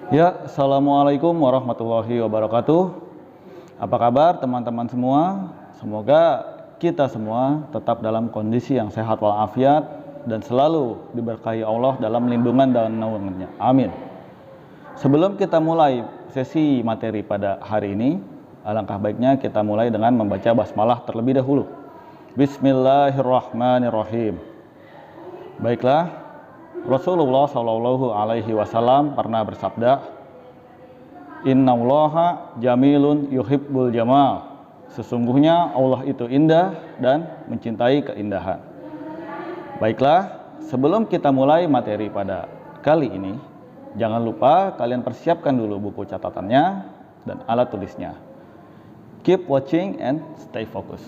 Ya, Assalamualaikum warahmatullahi wabarakatuh. Apa kabar teman-teman semua? Semoga kita semua tetap dalam kondisi yang sehat walafiat dan selalu diberkahi Allah dalam lindungan dan naungannya. Amin. Sebelum kita mulai sesi materi pada hari ini, alangkah baiknya kita mulai dengan membaca basmalah terlebih dahulu. Bismillahirrahmanirrahim. Baiklah, Rasulullah Shallallahu Alaihi Wasallam pernah bersabda, Innallaha jamilun yuhibbul jamal. Sesungguhnya Allah itu indah dan mencintai keindahan. Baiklah, sebelum kita mulai materi pada kali ini, jangan lupa kalian persiapkan dulu buku catatannya dan alat tulisnya. Keep watching and stay focus.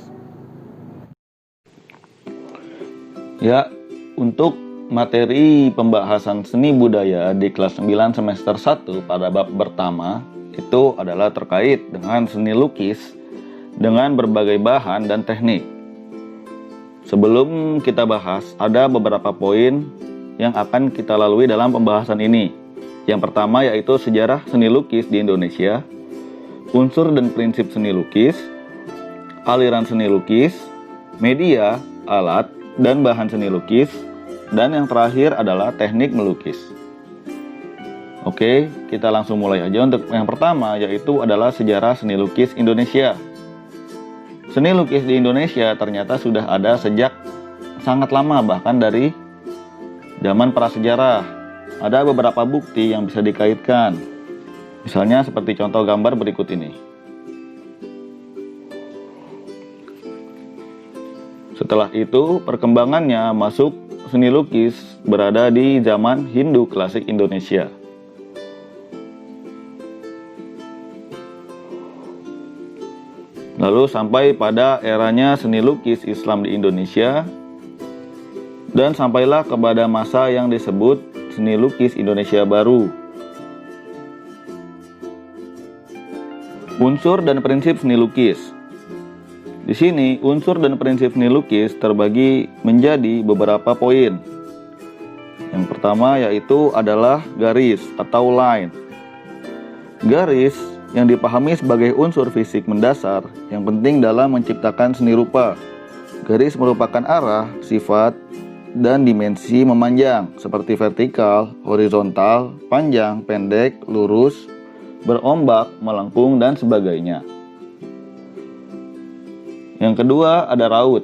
Ya, untuk materi pembahasan seni budaya di kelas 9 semester 1 pada bab pertama itu adalah terkait dengan seni lukis dengan berbagai bahan dan teknik. Sebelum kita bahas, ada beberapa poin yang akan kita lalui dalam pembahasan ini. Yang pertama yaitu sejarah seni lukis di Indonesia, unsur dan prinsip seni lukis, aliran seni lukis, media, alat, dan bahan seni lukis, dan yang terakhir adalah teknik melukis. Oke, kita langsung mulai aja. Untuk yang pertama yaitu adalah sejarah seni lukis Indonesia. Seni lukis di Indonesia ternyata sudah ada sejak sangat lama, bahkan dari zaman prasejarah. Ada beberapa bukti yang bisa dikaitkan. Misalnya seperti contoh gambar berikut ini. Setelah itu perkembangannya masuk seni lukis berada di zaman Hindu klasik Indonesia. Lalu sampai pada eranya seni lukis Islam di Indonesia, dan sampailah kepada masa yang disebut seni lukis Indonesia baru. Unsur dan prinsip seni lukis. Di sini, unsur dan prinsip seni lukis terbagi menjadi beberapa poin. Yang pertama yaitu adalah garis atau line. Garis yang dipahami sebagai unsur fisik mendasar yang penting dalam menciptakan seni rupa. Garis merupakan arah, sifat, dan dimensi memanjang seperti vertikal, horizontal, panjang, pendek, lurus, berombak, melengkung, dan sebagainya. Yang kedua ada raut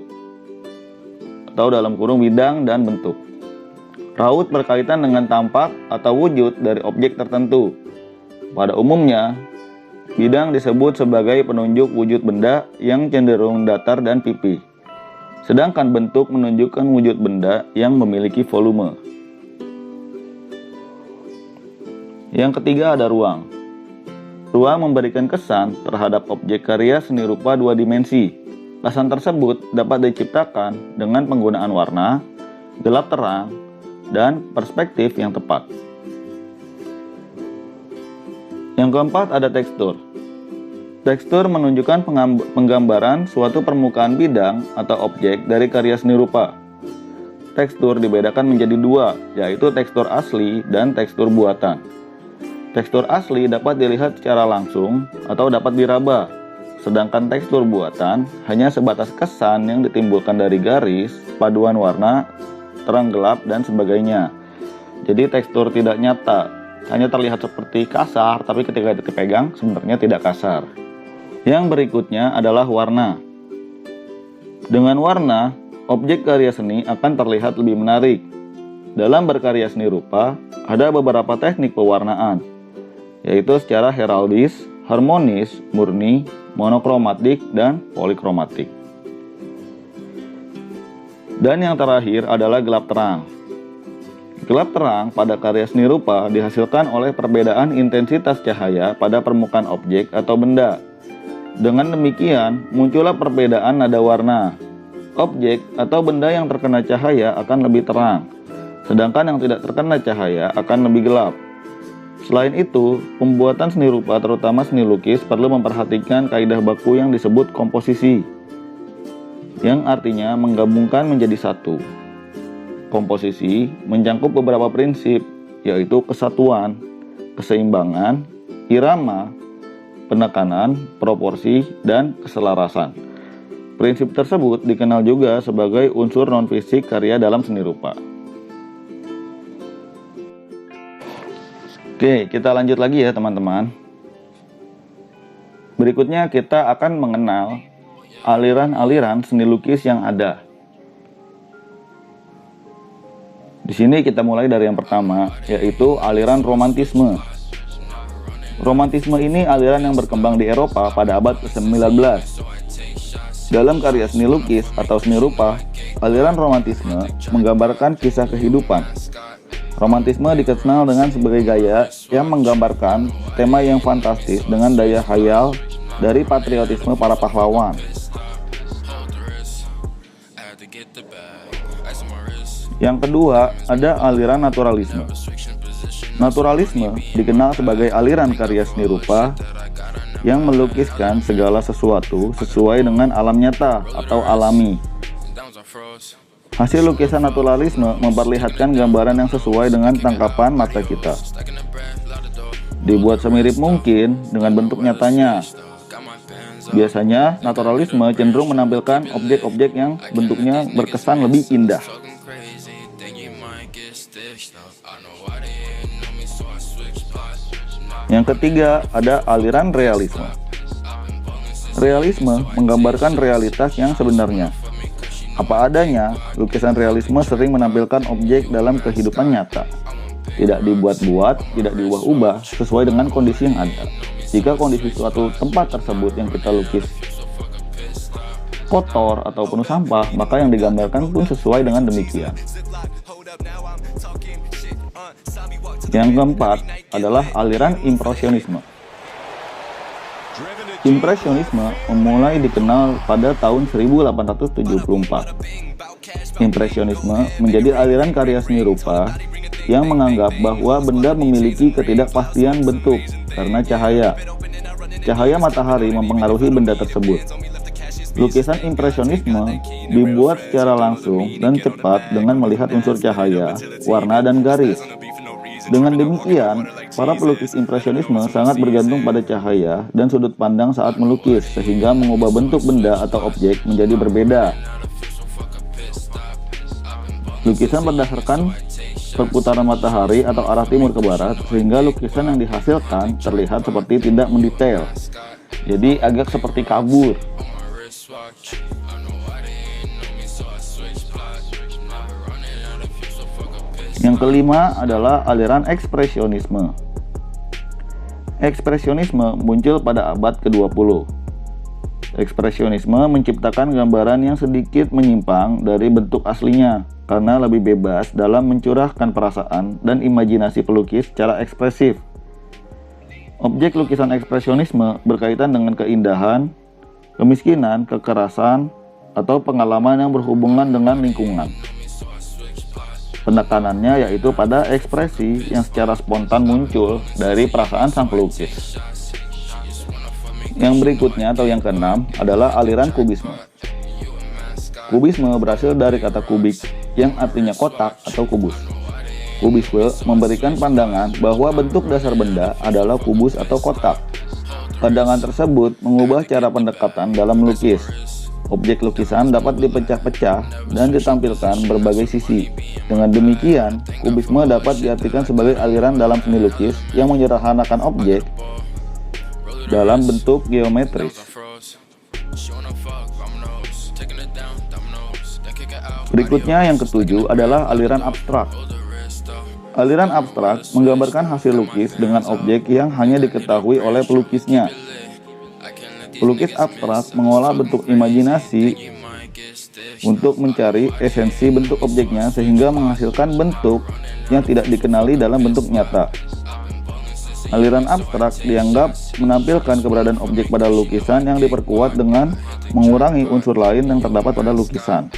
atau dalam kurung bidang dan bentuk. Raut berkaitan dengan tampak atau wujud dari objek tertentu. Pada umumnya, bidang disebut sebagai penunjuk wujud benda yang cenderung datar dan pipih. Sedangkan bentuk menunjukkan wujud benda yang memiliki volume. Yang ketiga ada ruang. Ruang memberikan kesan terhadap objek karya seni rupa dua dimensi. Kesan tersebut dapat diciptakan dengan penggunaan warna, gelap terang, dan perspektif yang tepat. Yang keempat ada tekstur. Tekstur menunjukkan penggambaran suatu permukaan bidang atau objek dari karya seni rupa. Tekstur dibedakan menjadi dua, yaitu tekstur asli dan tekstur buatan. Tekstur asli dapat dilihat secara langsung atau dapat diraba. Sedangkan tekstur buatan hanya sebatas kesan yang ditimbulkan dari garis, paduan warna, terang gelap, dan sebagainya. Jadi tekstur tidak nyata, hanya terlihat seperti kasar, tapi ketika dipegang sebenarnya tidak kasar. Yang berikutnya adalah warna. Dengan warna, objek karya seni akan terlihat lebih menarik. Dalam berkarya seni rupa, ada beberapa teknik pewarnaan, yaitu secara heraldis, harmonis, murni, monokromatik, dan polikromatik. Dan yang terakhir adalah gelap terang. Gelap terang pada karya seni rupa dihasilkan oleh perbedaan intensitas cahaya pada permukaan objek atau benda. Dengan demikian, muncullah perbedaan nada warna. Objek atau benda yang terkena cahaya akan lebih terang, sedangkan yang tidak terkena cahaya akan lebih gelap. Selain itu, pembuatan seni rupa terutama seni lukis perlu memperhatikan kaidah baku yang disebut komposisi, yang artinya menggabungkan menjadi satu. Komposisi mencakup beberapa prinsip, yaitu kesatuan, keseimbangan, irama, penekanan, proporsi, dan keselarasan. Prinsip tersebut dikenal juga sebagai unsur non-fisik karya dalam seni rupa. Oke, kita lanjut lagi ya teman-teman. Berikutnya kita akan mengenal aliran-aliran seni lukis yang ada. Di sini kita mulai dari yang pertama, yaitu aliran romantisme. Romantisme ini aliran yang berkembang di Eropa pada abad ke-19. Dalam karya seni lukis atau seni rupa, aliran romantisme menggambarkan kisah kehidupan. Romantisme dikenal dengan sebagai gaya yang menggambarkan tema yang fantastis dengan daya khayal dari patriotisme para pahlawan. Yang kedua, ada aliran naturalisme. Naturalisme dikenal sebagai aliran karya seni rupa yang melukiskan segala sesuatu sesuai dengan alam nyata atau alami. Hasil lukisan naturalisme memperlihatkan gambaran yang sesuai dengan tangkapan mata kita. Dibuat semirip mungkin dengan bentuk nyatanya. Biasanya, naturalisme cenderung menampilkan objek-objek yang bentuknya berkesan lebih indah. Yang ketiga, ada aliran realisme. Realisme menggambarkan realitas yang sebenarnya. Apa adanya, lukisan realisme sering menampilkan objek dalam kehidupan nyata. Tidak dibuat-buat, tidak diubah-ubah, sesuai dengan kondisi yang ada. Jika kondisi suatu tempat tersebut yang kita lukis kotor atau penuh sampah, maka yang digambarkan pun sesuai dengan demikian. Yang keempat adalah aliran impresionisme. Impresionisme memulai dikenal pada tahun 1874. Impresionisme menjadi aliran karya seni rupa yang menganggap bahwa benda memiliki ketidakpastian bentuk karena cahaya. Cahaya matahari mempengaruhi benda tersebut. Lukisan impresionisme dibuat secara langsung dan cepat dengan melihat unsur cahaya, warna, dan garis. Dengan demikian, para pelukis impresionisme sangat bergantung pada cahaya dan sudut pandang saat melukis, sehingga mengubah bentuk benda atau objek menjadi berbeda. Lukisan berdasarkan perputaran matahari atau arah timur ke barat, sehingga lukisan yang dihasilkan terlihat seperti tidak mendetail. Jadi agak seperti kabur. Yang kelima adalah aliran ekspresionisme. Ekspresionisme muncul pada abad ke-20. Ekspresionisme menciptakan gambaran yang sedikit menyimpang dari bentuk aslinya karena lebih bebas dalam mencurahkan perasaan dan imajinasi pelukis secara ekspresif. Objek lukisan ekspresionisme berkaitan dengan keindahan, kemiskinan, kekerasan, atau pengalaman yang berhubungan dengan lingkungan. Penekanannya yaitu pada ekspresi yang secara spontan muncul dari perasaan sang pelukis. Yang berikutnya atau yang keenam adalah aliran kubisme. Kubisme berasal dari kata kubik yang artinya kotak atau kubus. Kubisme memberikan pandangan bahwa bentuk dasar benda adalah kubus atau kotak. Pandangan tersebut mengubah cara pendekatan dalam melukis. Objek lukisan dapat dipecah-pecah dan ditampilkan berbagai sisi. Dengan demikian, kubisme dapat diartikan sebagai aliran dalam seni lukis yang menyederhanakan objek dalam bentuk geometris. Berikutnya yang ketujuh adalah aliran abstrak. Aliran abstrak menggambarkan hasil lukis dengan objek yang hanya diketahui oleh pelukisnya. Pelukis abstrak mengolah bentuk imajinasi untuk mencari esensi bentuk objeknya sehingga menghasilkan bentuk yang tidak dikenali dalam bentuk nyata. Aliran abstrak dianggap menampilkan keberadaan objek pada lukisan yang diperkuat dengan mengurangi unsur lain yang terdapat pada lukisan.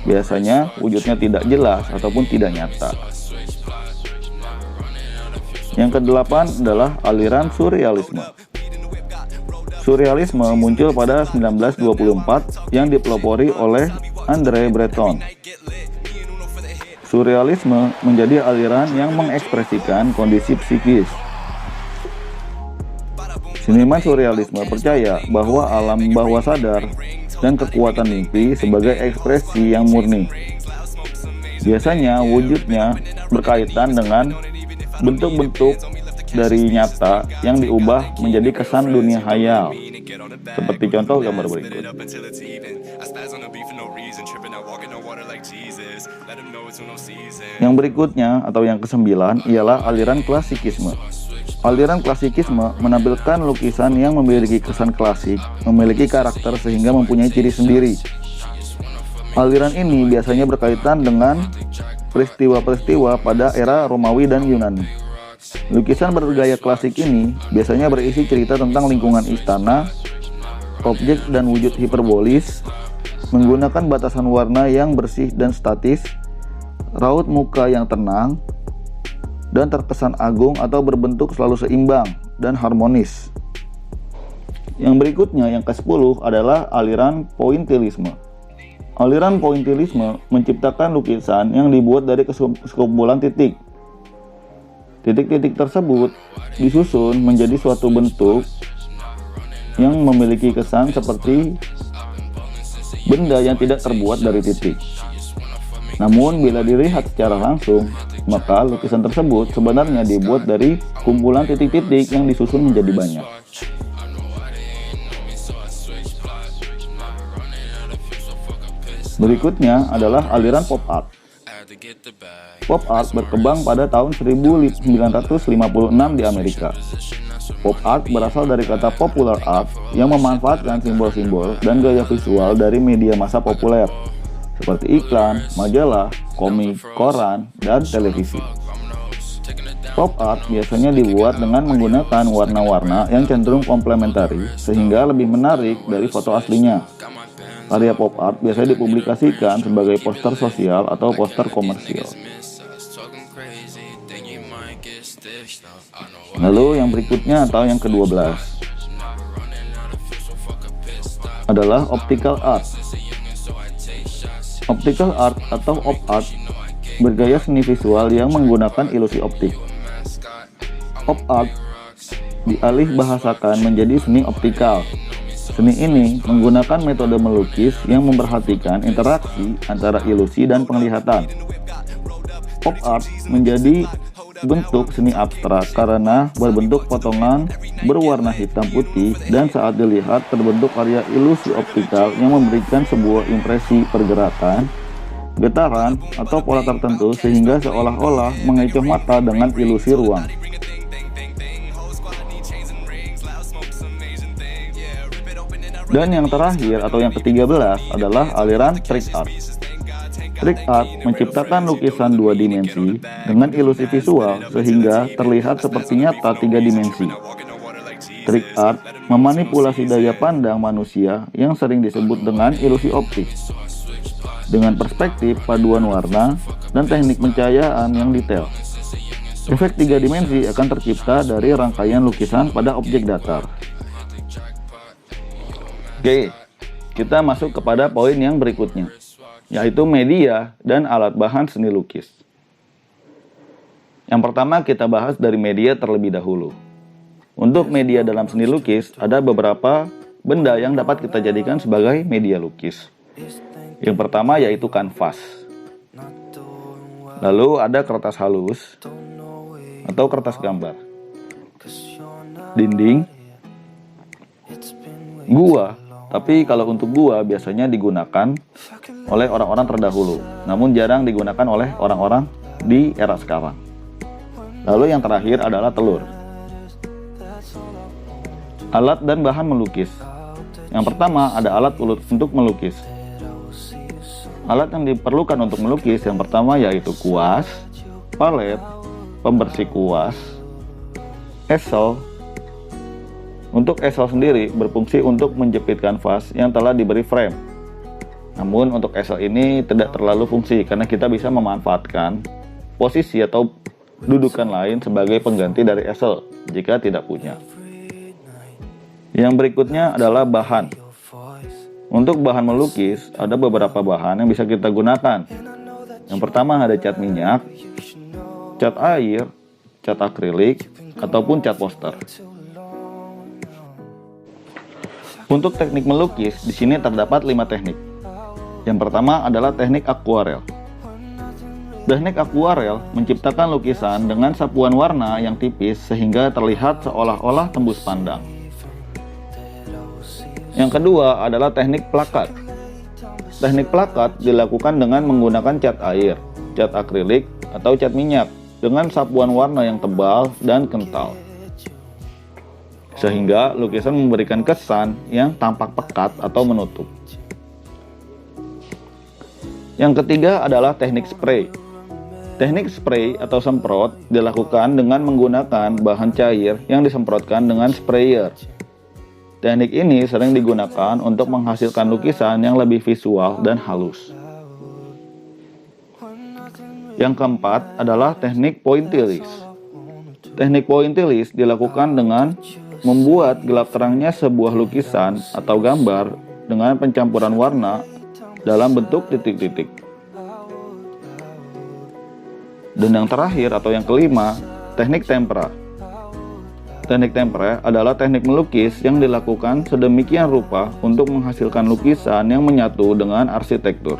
Biasanya wujudnya tidak jelas ataupun tidak nyata. Yang kedelapan adalah aliran surrealisme. Surrealisme muncul pada 1924 yang dipelopori oleh André Breton. Surrealisme menjadi aliran yang mengekspresikan kondisi psikis. Seniman surrealisme percaya bahwa alam bawah sadar dan kekuatan mimpi sebagai ekspresi yang murni. Biasanya wujudnya berkaitan dengan bentuk-bentuk dari nyata yang diubah menjadi kesan dunia hayal. Seperti contoh gambar berikut. Yang berikutnya atau yang ke-9 ialah aliran klasikisme. Aliran klasikisme menampilkan lukisan yang memiliki kesan klasik, memiliki karakter sehingga mempunyai ciri sendiri. Aliran ini biasanya berkaitan dengan peristiwa-peristiwa pada era Romawi dan Yunani. Lukisan bergaya klasik ini biasanya berisi cerita tentang lingkungan istana, objek dan wujud hiperbolis, menggunakan batasan warna yang bersih dan statis, raut muka yang tenang, dan terkesan agung atau berbentuk selalu seimbang dan harmonis. Yang berikutnya, yang ke-10 adalah aliran pointillisme. Aliran pointillisme menciptakan lukisan yang dibuat dari sekumpulan titik. Titik-titik tersebut disusun menjadi suatu bentuk yang memiliki kesan seperti benda yang tidak terbuat dari titik. Namun bila dilihat secara langsung, maka lukisan tersebut sebenarnya dibuat dari kumpulan titik-titik yang disusun menjadi banyak. Berikutnya adalah aliran pop art. Pop art berkembang pada tahun 1956 di Amerika. Pop art berasal dari kata popular art yang memanfaatkan simbol-simbol dan gaya visual dari media massa populer seperti iklan, majalah, komik, koran, dan televisi. Pop art biasanya dibuat dengan menggunakan warna-warna yang cenderung komplementari sehingga lebih menarik dari foto aslinya. Karya pop art biasanya dipublikasikan sebagai poster sosial atau poster komersial. Lalu yang berikutnya atau yang ke-12 adalah optical art. Optical art atau op art bergaya seni visual yang menggunakan ilusi optik. Op art dialih bahasakan menjadi seni optikal. Seni ini menggunakan metode melukis yang memperhatikan interaksi antara ilusi dan penglihatan. Pop art menjadi bentuk seni abstrak karena berbentuk potongan berwarna hitam putih dan saat dilihat terbentuk karya ilusi optikal yang memberikan sebuah impresi pergerakan, getaran, atau pola tertentu sehingga seolah-olah mengecoh mata dengan ilusi ruang. Dan yang terakhir atau yang ke-13 adalah aliran trick art. Trick art menciptakan lukisan 2 dimensi dengan ilusi visual sehingga terlihat seperti nyata 3 dimensi. Trick art memanipulasi daya pandang manusia yang sering disebut dengan ilusi optik. Dengan perspektif, paduan warna, dan teknik pencahayaan yang detail. Efek 3 dimensi akan tercipta dari rangkaian lukisan pada objek datar. Oke, kita masuk kepada poin yang berikutnya, yaitu media dan alat bahan seni lukis. Yang pertama kita bahas dari media terlebih dahulu. Untuk media dalam seni lukis, ada beberapa benda yang dapat kita jadikan sebagai media lukis. Yang pertama yaitu kanvas. Lalu ada kertas halus atau kertas gambar, dinding, gua. Tapi kalau untuk gua biasanya digunakan oleh orang-orang terdahulu, namun jarang digunakan oleh orang-orang di era sekarang. Lalu yang terakhir adalah telur. Alat dan bahan melukis. Yang pertama ada alat untuk melukis. Alat yang diperlukan untuk melukis yang pertama yaitu kuas, palet, pembersih kuas, easel. Untuk easel sendiri berfungsi untuk menjepit kanvas yang telah diberi frame. Namun untuk easel ini tidak terlalu fungsi karena kita bisa memanfaatkan posisi atau dudukan lain sebagai pengganti dari easel jika tidak punya. Yang berikutnya adalah bahan. Untuk bahan melukis ada beberapa bahan yang bisa kita gunakan. Yang pertama ada cat minyak, cat air, cat akrilik, ataupun cat poster. Untuk teknik melukis, di sini terdapat 5 teknik. Yang pertama adalah teknik akuarel. Teknik akuarel menciptakan lukisan dengan sapuan warna yang tipis sehingga terlihat seolah-olah tembus pandang. Yang kedua adalah teknik plakat. Teknik plakat dilakukan dengan menggunakan cat air, cat akrilik, atau cat minyak dengan sapuan warna yang tebal dan kental, sehingga lukisan memberikan kesan yang tampak pekat atau menutup. Yang ketiga adalah teknik spray. Teknik spray atau semprot dilakukan dengan menggunakan bahan cair yang disemprotkan dengan sprayer. Teknik ini sering digunakan untuk menghasilkan lukisan yang lebih visual dan halus. Yang keempat adalah teknik pointillis. Teknik pointillis dilakukan dengan membuat gelap terangnya sebuah lukisan atau gambar dengan pencampuran warna dalam bentuk titik-titik. Dan yang terakhir atau yang kelima, teknik tempera. Teknik tempera adalah teknik melukis yang dilakukan sedemikian rupa untuk menghasilkan lukisan yang menyatu dengan arsitektur.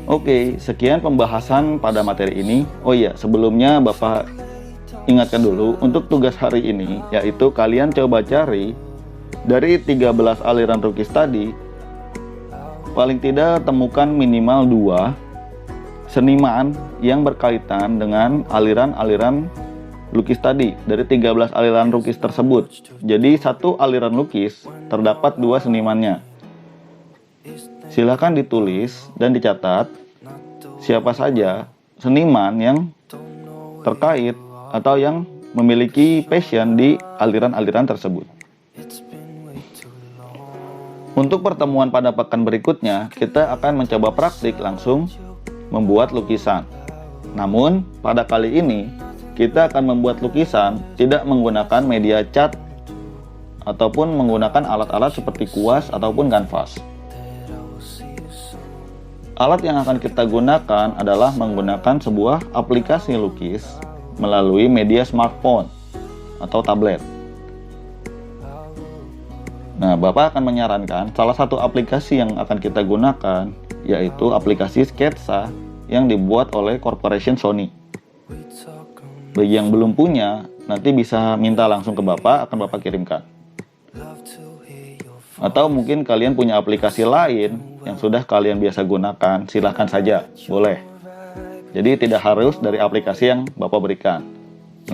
Oke, sekian pembahasan pada materi ini. Oh iya, sebelumnya Bapak ingatkan dulu untuk tugas hari ini, yaitu kalian coba cari dari 13 aliran lukis tadi, paling tidak temukan minimal 2 seniman yang berkaitan dengan aliran-aliran lukis tadi dari 13 aliran lukis tersebut. Jadi satu aliran lukis terdapat 2 senimannya. Silakan ditulis dan dicatat siapa saja seniman yang terkait atau yang memiliki passion di aliran-aliran tersebut. Untuk pertemuan pada pekan berikutnya, kita akan mencoba praktik langsung membuat lukisan. Namun, pada kali ini, kita akan membuat lukisan tidak menggunakan media cat ataupun menggunakan alat-alat seperti kuas ataupun kanvas. Alat yang akan kita gunakan adalah menggunakan sebuah aplikasi lukis melalui media smartphone atau tablet. Nah, Bapak akan menyarankan salah satu aplikasi yang akan kita gunakan, yaitu aplikasi sketsa yang dibuat oleh Corporation Sony. Bagi yang belum punya, nanti bisa minta langsung ke Bapak, akan Bapak kirimkan. Atau mungkin kalian punya aplikasi lain yang sudah kalian biasa gunakan, silahkan saja, boleh. Jadi tidak harus dari aplikasi yang Bapak berikan.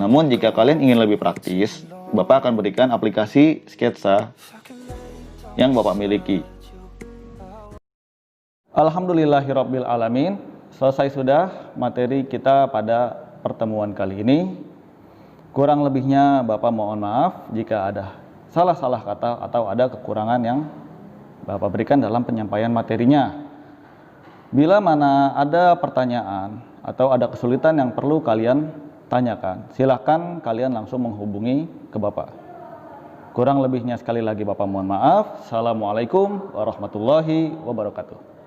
Namun jika kalian ingin lebih praktis, Bapak akan berikan aplikasi sketsa yang Bapak miliki. Alhamdulillahirabbil alamin. Selesai sudah materi kita pada pertemuan kali ini. Kurang lebihnya Bapak mohon maaf jika ada salah-salah kata atau ada kekurangan yang Bapak berikan dalam penyampaian materinya. Bila mana ada pertanyaan atau ada kesulitan yang perlu kalian tanyakan, silakan kalian langsung menghubungi ke Bapak. Kurang lebihnya sekali lagi Bapak mohon maaf. Assalamualaikum warahmatullahi wabarakatuh.